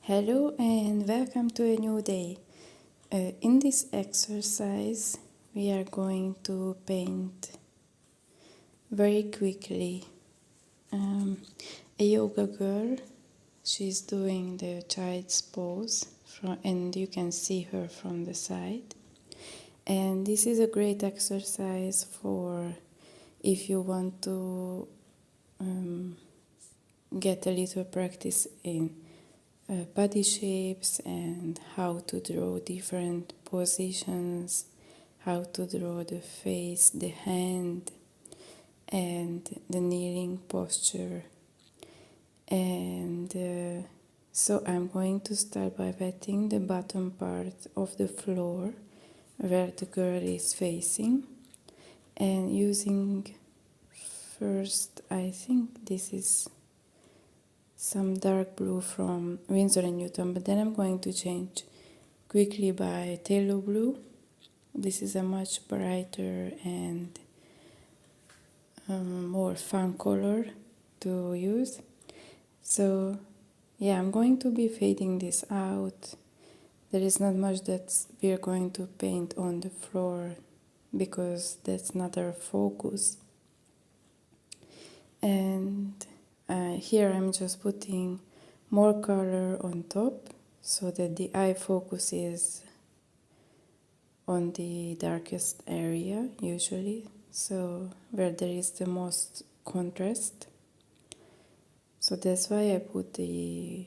Hello and welcome to a new day. In this exercise we are going to paint very quickly a yoga girl. She's doing the child's pose and you can see her from the side. And this is a great exercise for if you want to get a little practice in body shapes and how to draw different positions, how to draw the face, the hand, and the kneeling posture. And so I'm going to start by wetting the bottom part of the floor where the girl is facing, and using first, I think this is some dark blue from Winsor and Newton, but then I'm going to change quickly by Phtalo blue. This is a much brighter and more fun color to use. So yeah, I'm going to be fading this out. There is not much that we're going to paint on the floor because that's not our focus. And here I'm just putting more color on top so that the eye focus is on the darkest area usually, so where there is the most contrast. So that's why I put the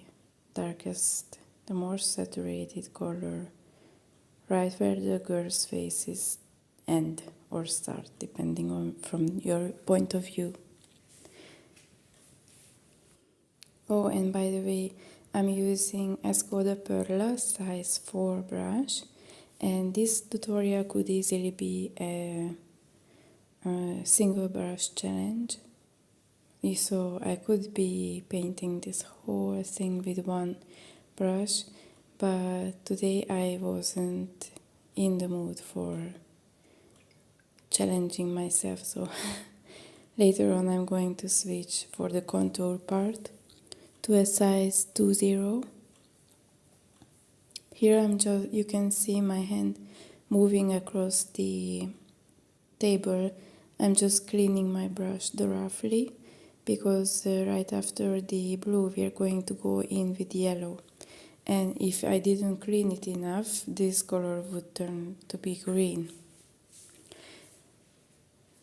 darkest, the more saturated color right where the girl's faces end or start, depending on from your point of view. Oh, and by the way, I'm using Escoda Perla size 4 brush, and this tutorial could easily be a single brush challenge. So I could be painting this whole thing with one brush, but today I wasn't in the mood for challenging myself, so later on I'm going to switch for the contour part to a size 20. Here you can see my hand moving across the table. I'm just cleaning my brush roughly because right after the blue we are going to go in with yellow. And if I didn't clean it enough, this color would turn to be green.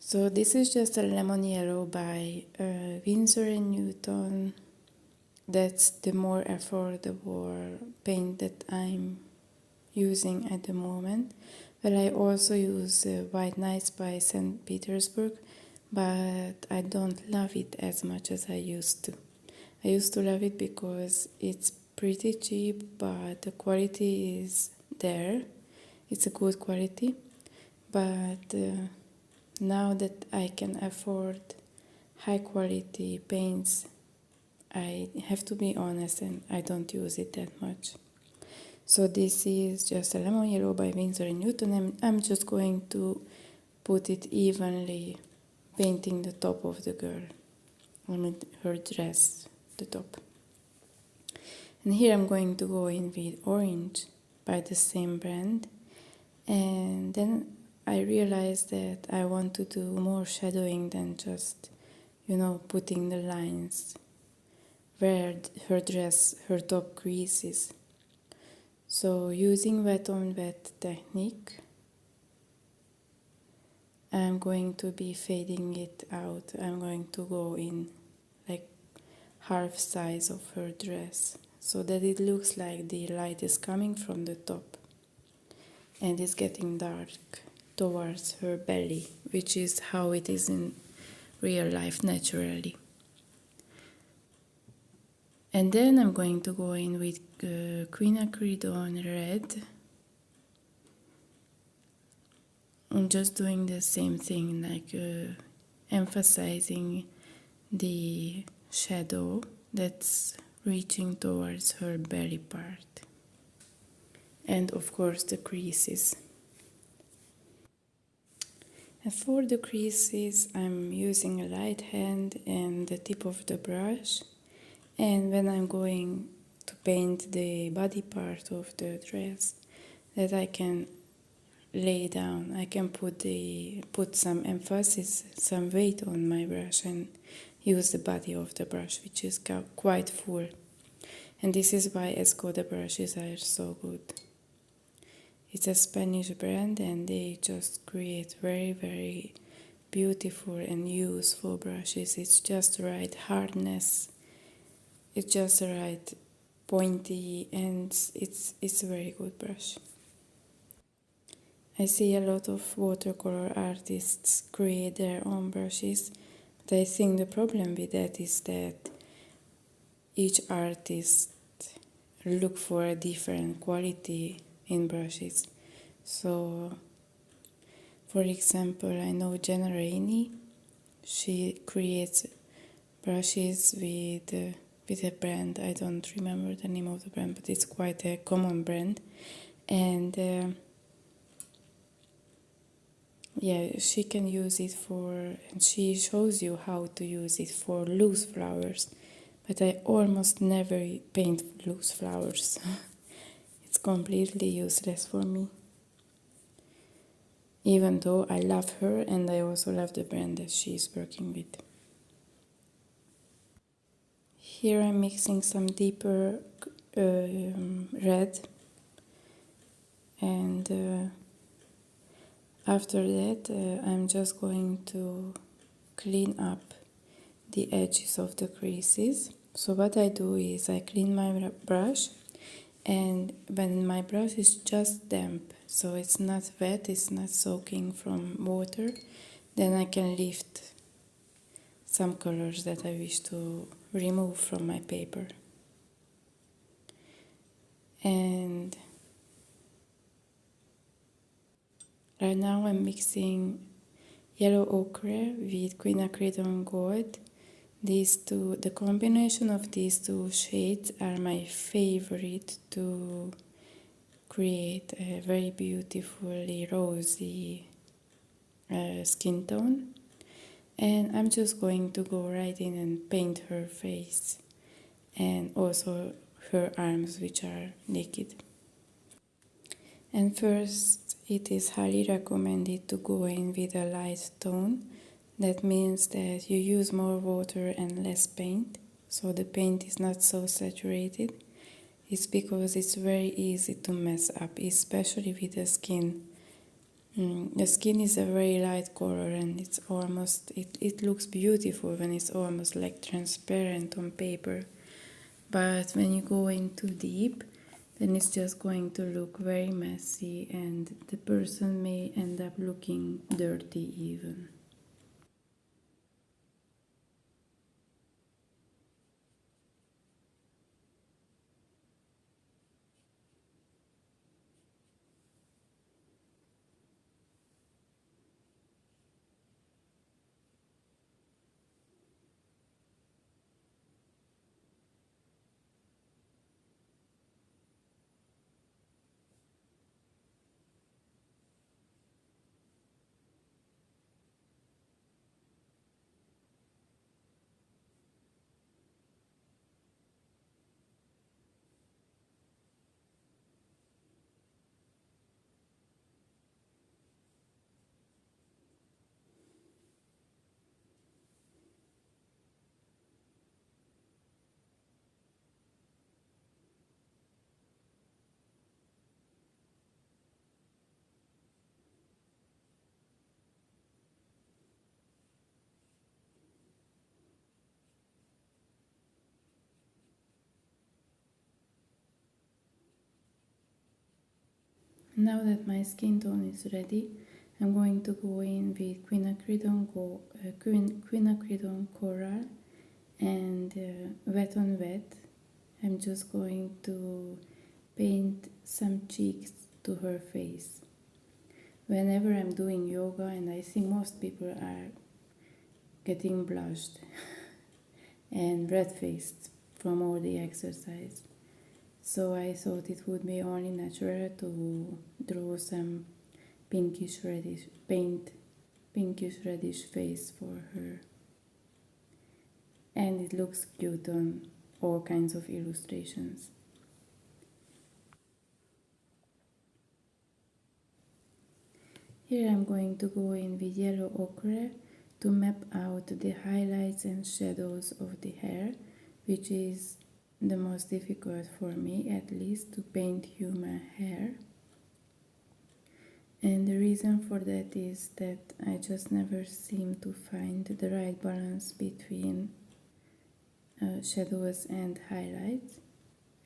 So this is just a lemon yellow by Winsor and Newton. That's the more affordable paint that I'm using at the moment. But I also use White Nights by St. Petersburg, but I don't love it as much as I used to. I used to love it because it's pretty cheap, but the quality is there. It's a good quality. But now that I can afford high quality paints, I have to be honest and I don't use it that much. So this is just a lemon yellow by Winsor and Newton, and I'm just going to put it evenly, painting the top of the girl, I mean her dress, the top. And here I'm going to go in with orange by the same brand, and then I realized that I want to do more shadowing than just, putting the lines where her dress, her top creases. So using wet on wet technique, I'm going to be fading it out. I'm going to go in like half size of her dress so that it looks like the light is coming from the top and it's getting dark towards her belly, which is how it is in real life naturally. And then I'm going to go in with quinacridone red. I'm just doing the same thing, like emphasizing the shadow that's reaching towards her belly part. And of course the creases. And for the creases I'm using a light hand and the tip of the brush. And when I'm going to paint the body part of the dress that I can lay down. I can put some emphasis, some weight on my brush and use the body of the brush, which is quite full. And this is why Escoda brushes are so good. It's a Spanish brand and they just create very, very beautiful and useful brushes. It's just the right hardness, it's just the right pointy, and it's a very good brush. I see a lot of watercolor artists create their own brushes, but I think the problem with that is that each artist look for a different quality in brushes. So, for example, I know Nyiri. She creates brushes with a brand. I don't remember the name of the brand, but it's quite a common brand. And yeah, she can use it and she shows you how to use it for loose flowers. But I almost never paint loose flowers. It's completely useless for me. Even though I love her and I also love the brand that she's working with. Here I'm mixing some deeper red, and after that I'm just going to clean up the edges of the creases. So what I do is I clean my brush, and when my brush is just damp, so it's not wet, it's not soaking from water, then I can lift some colors that I wish to remove from my paper. And right now I'm mixing yellow ochre with quinacridone gold. These two, the combination of these two shades are my favorite to create a very beautifully rosy skin tone. And I'm just going to go right in and paint her face and also her arms, which are naked. And first, it is highly recommended to go in with a light tone. That means that you use more water and less paint, so the paint is not so saturated. It's because it's very easy to mess up, especially with the skin. The skin is a very light color and it looks beautiful when it's almost like transparent on paper. But when you go in too deep, then it's just going to look very messy and the person may end up looking dirty even. Now that my skin tone is ready, I'm going to go in with quinacridone coral and wet on wet. I'm just going to paint some cheeks to her face. Whenever I'm doing yoga, and I think most people are getting blushed and red-faced from all the exercise. So I thought it would be only natural to draw some pinkish reddish face for her. And it looks cute on all kinds of illustrations. Here I'm going to go in with yellow ochre to map out the highlights and shadows of the hair, which is the most difficult for me, at least, to paint human hair. And the reason for that is that I just never seem to find the right balance between shadows and highlights.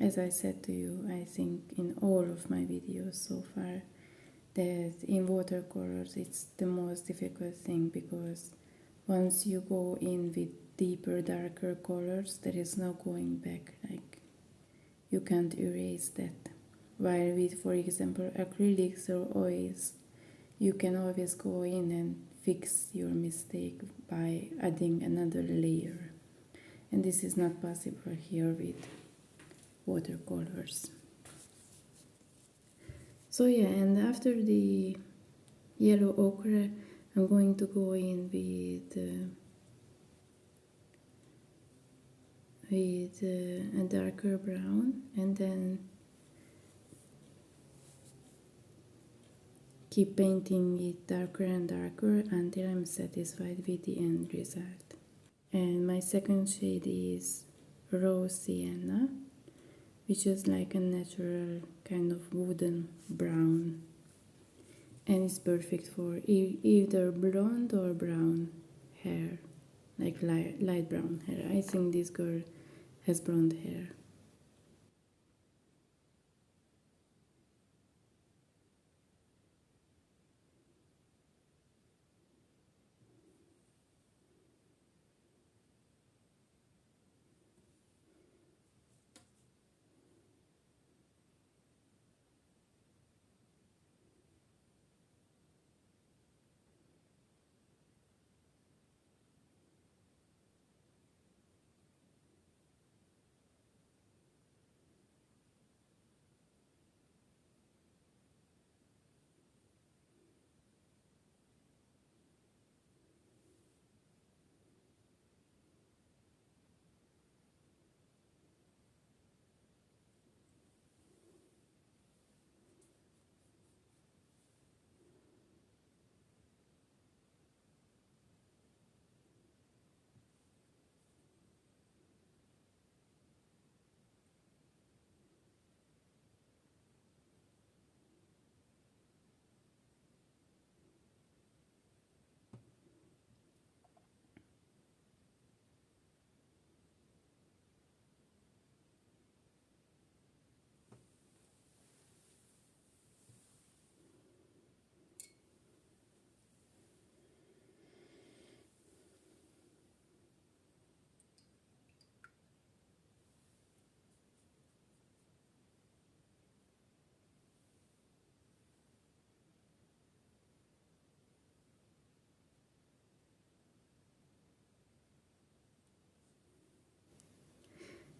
As I said to you, I think in all of my videos so far, that in watercolors it's the most difficult thing, because once you go in with deeper, darker colors, there is no going back. Like, you can't erase that. While with, for example, acrylics or oils, you can always go in and fix your mistake by adding another layer. And this is not possible here with watercolors. So yeah, and after the yellow ochre, I'm going to go in with a darker brown, and then keep painting it darker and darker until I'm satisfied with the end result. And my second shade is Rose Sienna, which is like a natural kind of wooden brown, and it's perfect for either blonde or brown hair, like light brown hair. I think this girl has blonde hair.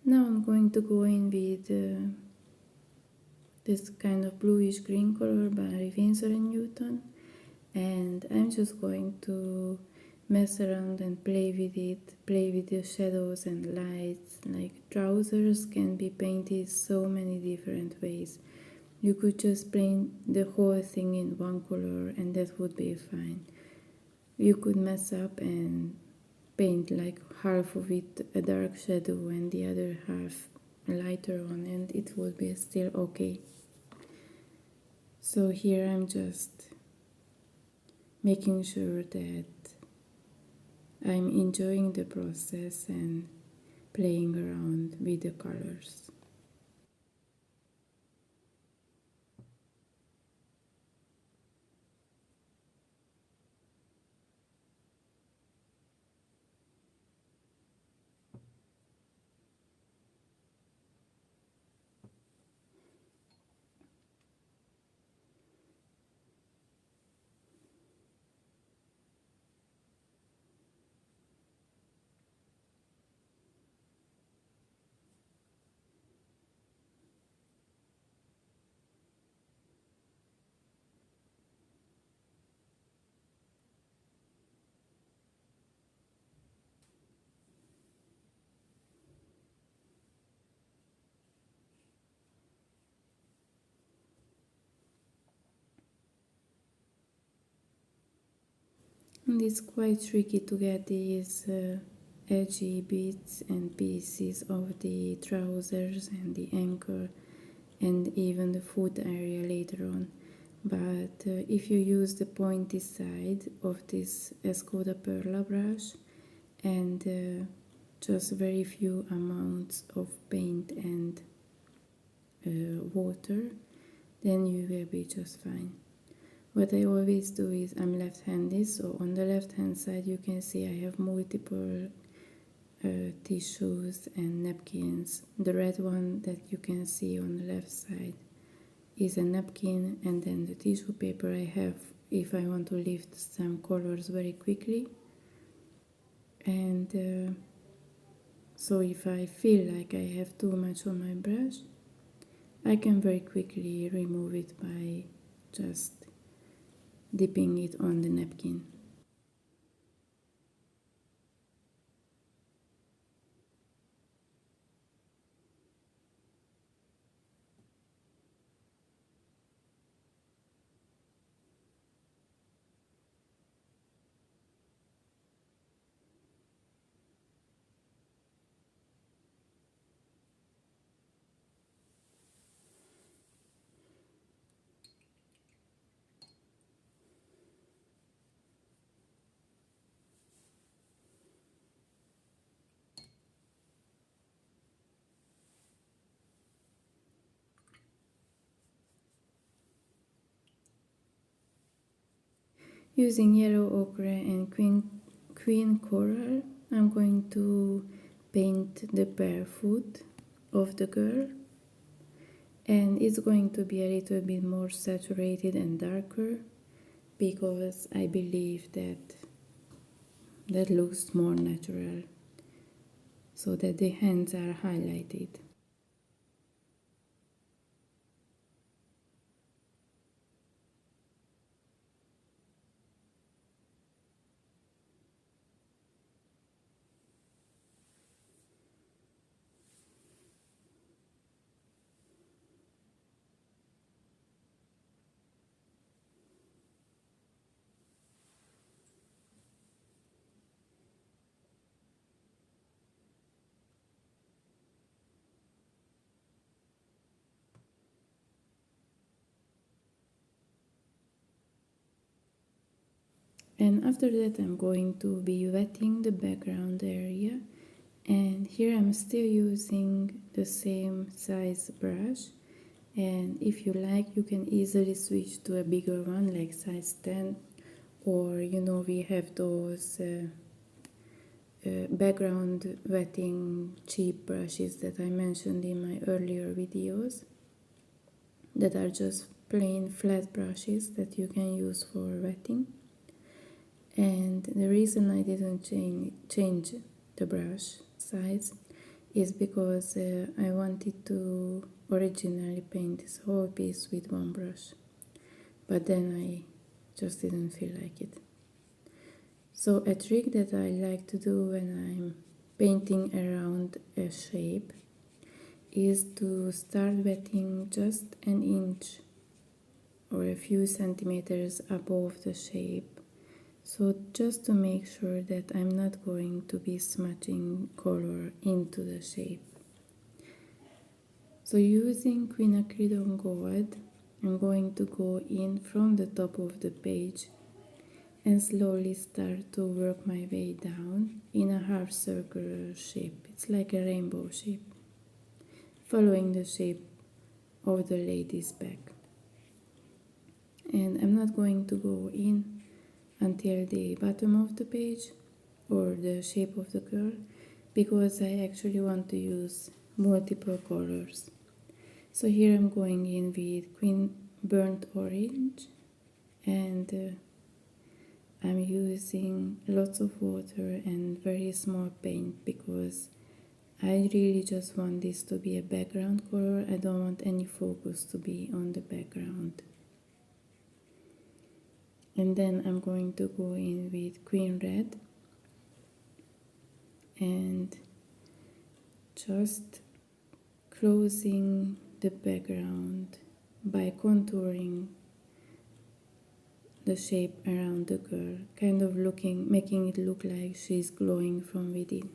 Now I'm going to go in with this kind of bluish green color by Winsor and Newton, and I'm just going to mess around and play with it, play with the shadows and lights. Like, trousers can be painted so many different ways. You could just paint the whole thing in one color and that would be fine. You could mess up and paint like half of it a dark shadow and the other half a lighter one, and it would be still okay. So here I'm just making sure that I'm enjoying the process and playing around with the colors. And it's quite tricky to get these edgy bits and pieces of the trousers and the ankle and even the foot area later on. But if you use the pointy side of this Escoda Perla brush and just very few amounts of paint and water, then you will be just fine. What I always do is I'm left-handed, so on the left-hand side you can see I have multiple tissues and napkins. The red one that you can see on the left side is a napkin, and then the tissue paper I have if I want to lift some colors very quickly. And so if I feel like I have too much on my brush, I can very quickly remove it by just dipping it on the napkin. Using yellow ochre and queen coral, I'm going to paint the barefoot of the girl, and it's going to be a little bit more saturated and darker because I believe that looks more natural, so that the hands are highlighted. And after that I'm going to be wetting the background area, and here I'm still using the same size brush, and if you like you can easily switch to a bigger one like size 10, or we have those background wetting cheap brushes that I mentioned in my earlier videos that are just plain flat brushes that you can use for wetting. And the reason I didn't change the brush size is because I wanted to originally paint this whole piece with one brush, but then I just didn't feel like it. So a trick that I like to do when I'm painting around a shape is to start wetting just an inch or a few centimeters above the shape. So just to make sure that I'm not going to be smudging color into the shape. So using quinacridone gold, I'm going to go in from the top of the page and slowly start to work my way down in a half circular shape. It's like a rainbow shape, following the shape of the lady's back. And I'm not going to go in until the bottom of the page or the shape of the girl, because I actually want to use multiple colors. So here I'm going in with burnt orange, and I'm using lots of water and very small paint because I really just want this to be a background color. I don't want any focus to be on the background. And then I'm going to go in with green red and just closing the background by contouring the shape around the girl, kind of making it look like she's glowing from within.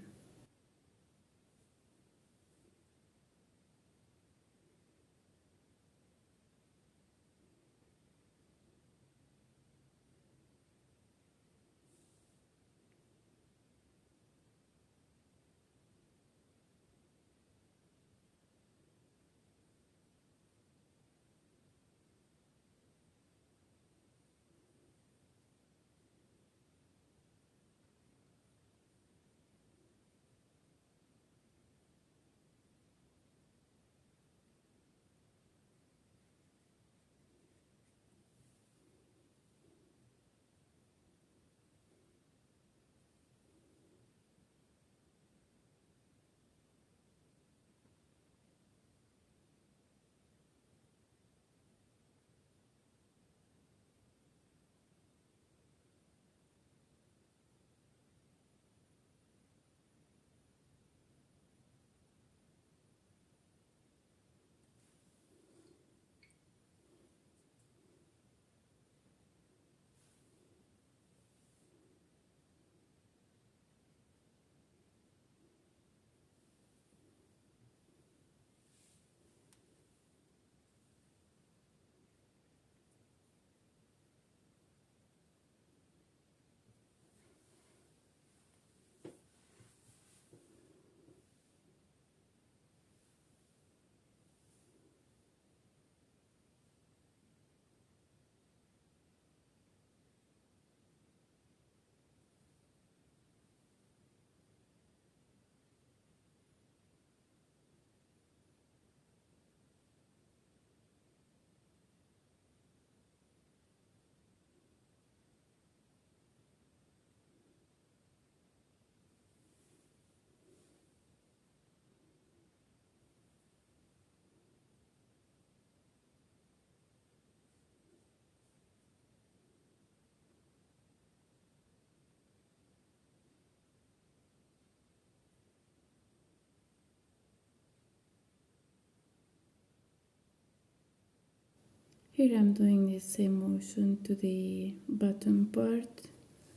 Here I'm doing the same motion to the bottom part,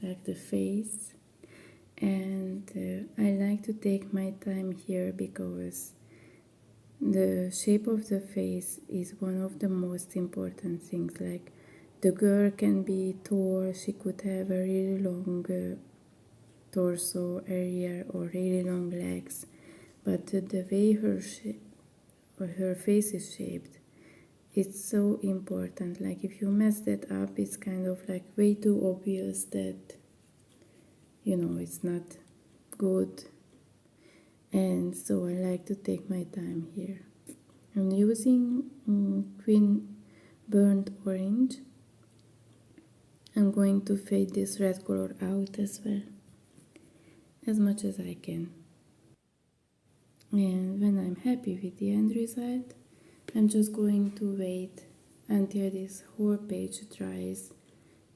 like the face. And I like to take my time here because the shape of the face is one of the most important things. Like, the girl can be tall, she could have a really long torso area or really long legs, but the way her face is shaped, it's so important. Like, if you mess that up, it's kind of like way too obvious that, it's not good. And so I like to take my time here. I'm using Queen Burnt Orange. I'm going to fade this red color out as well, as much as I can. And when I'm happy with the end result, I'm just going to wait until this whole page dries,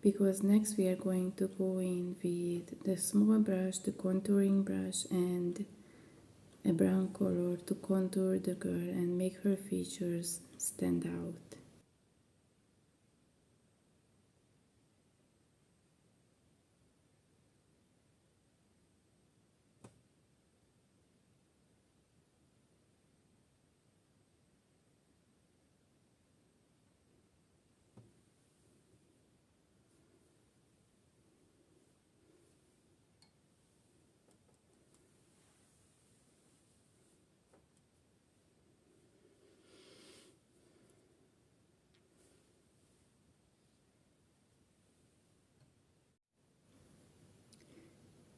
because next we are going to go in with the small brush, the contouring brush, and a brown color to contour the girl and make her features stand out.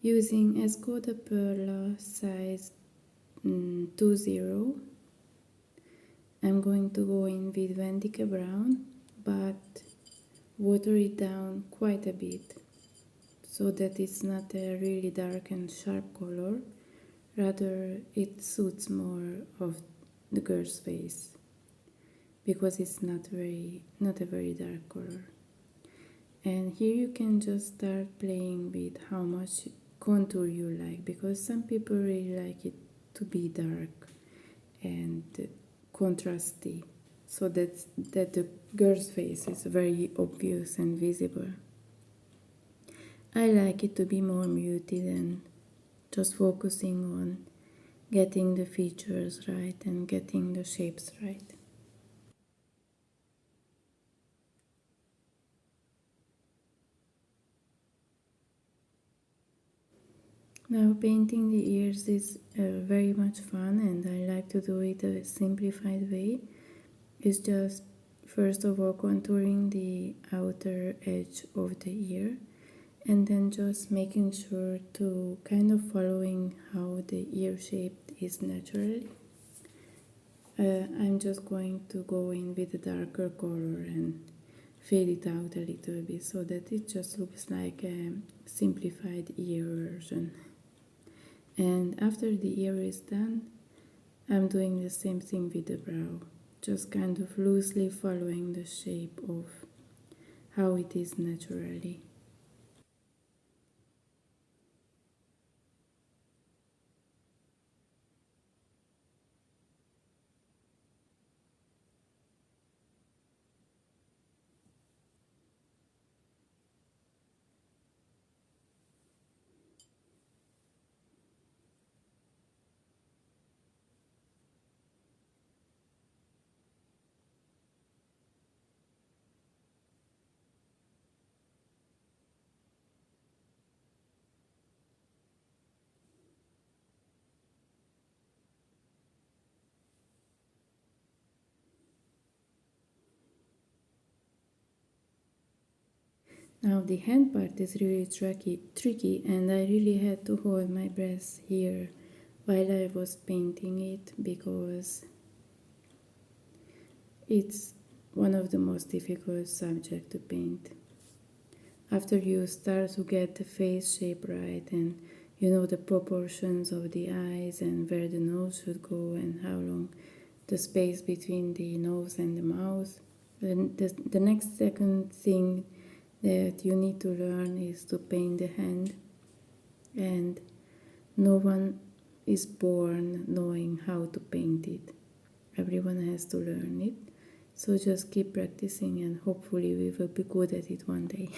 Using Escoda Perla size 20, I'm going to go in with Vantica Brown, but water it down quite a bit so that it's not a really dark and sharp color. Rather, it suits more of the girl's face because it's not a very dark color. And here you can just start playing with how much contour you like, because some people really like it to be dark and contrasty. so that the girl's face is very obvious and visible. I like it to be more muted and just focusing on getting the features right and getting the shapes right. Now painting the ears is very much fun, and I like to do it a simplified way. It's just first of all contouring the outer edge of the ear, and then just making sure to kind of following how the ear shape is naturally. I'm just going to go in with a darker color and fade it out a little bit so that it just looks like a simplified ear version. And after the ear is done, I'm doing the same thing with the brow, just kind of loosely following the shape of how it is naturally. Now the hand part is really tricky, and I really had to hold my breath here while I was painting it because it's one of the most difficult subjects to paint. After you start to get the face shape right and you know the proportions of the eyes and where the nose should go and how long the space between the nose and the mouth, then the next second thing that you need to learn is to paint the hand, and no one is born knowing how to paint it. Everyone has to learn it. So just keep practicing and hopefully we will be good at it one day.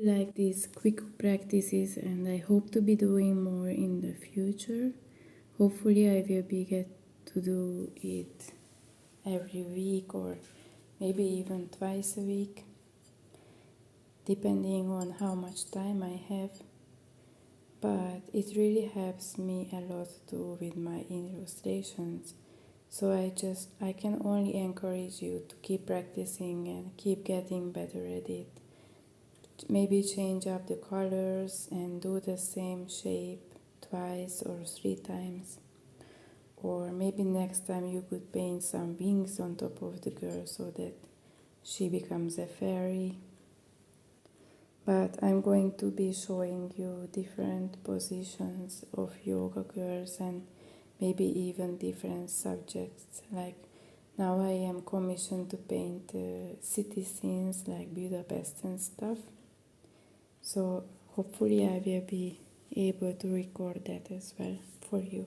Like these quick practices, and I hope to be doing more in the future. Hopefully I will be get to do it every week or maybe even twice a week, depending on how much time I have. But it really helps me a lot too with my illustrations. So I can only encourage you to keep practicing and keep getting better at it. Maybe change up the colors and do the same shape twice or three times. Or maybe next time you could paint some wings on top of the girl so that she becomes a fairy. But I'm going to be showing you different positions of yoga girls and maybe even different subjects. Like now I am commissioned to paint city scenes like Budapest and stuff. So hopefully I will be able to record that as well for you.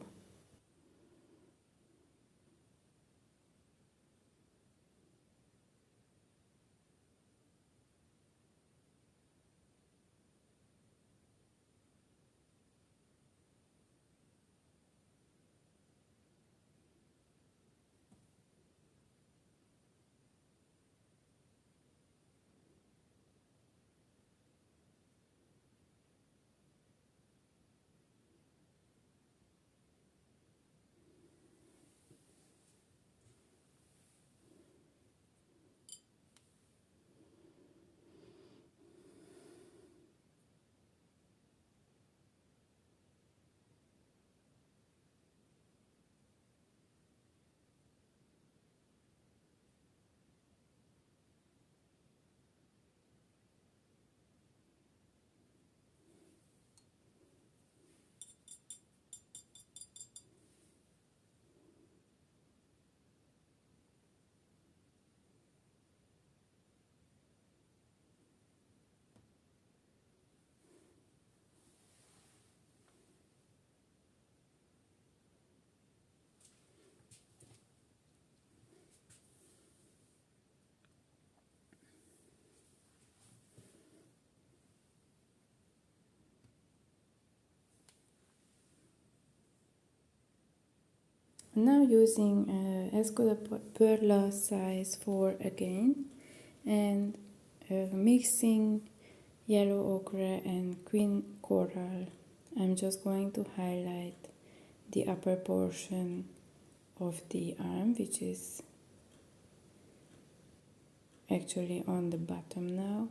Now using Escoda Perla size 4 again, and mixing yellow ochre and green coral, I'm just going to highlight the upper portion of the arm, which is actually on the bottom now.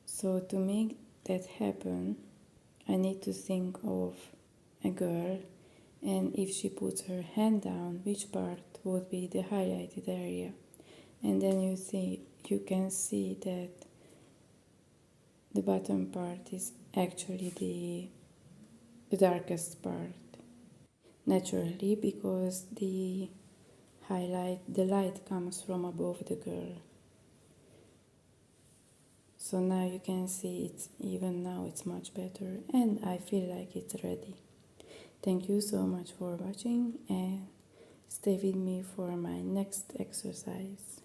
So to make that happen, I need to think of a girl, and if she puts her hand down, which part would be the highlighted area. And then you can see that the bottom part is actually the darkest part, naturally, because the light comes from above the girl. So now you can see it's much better, and I feel like it's ready. Thank you so much for watching, and stay with me for my next exercise.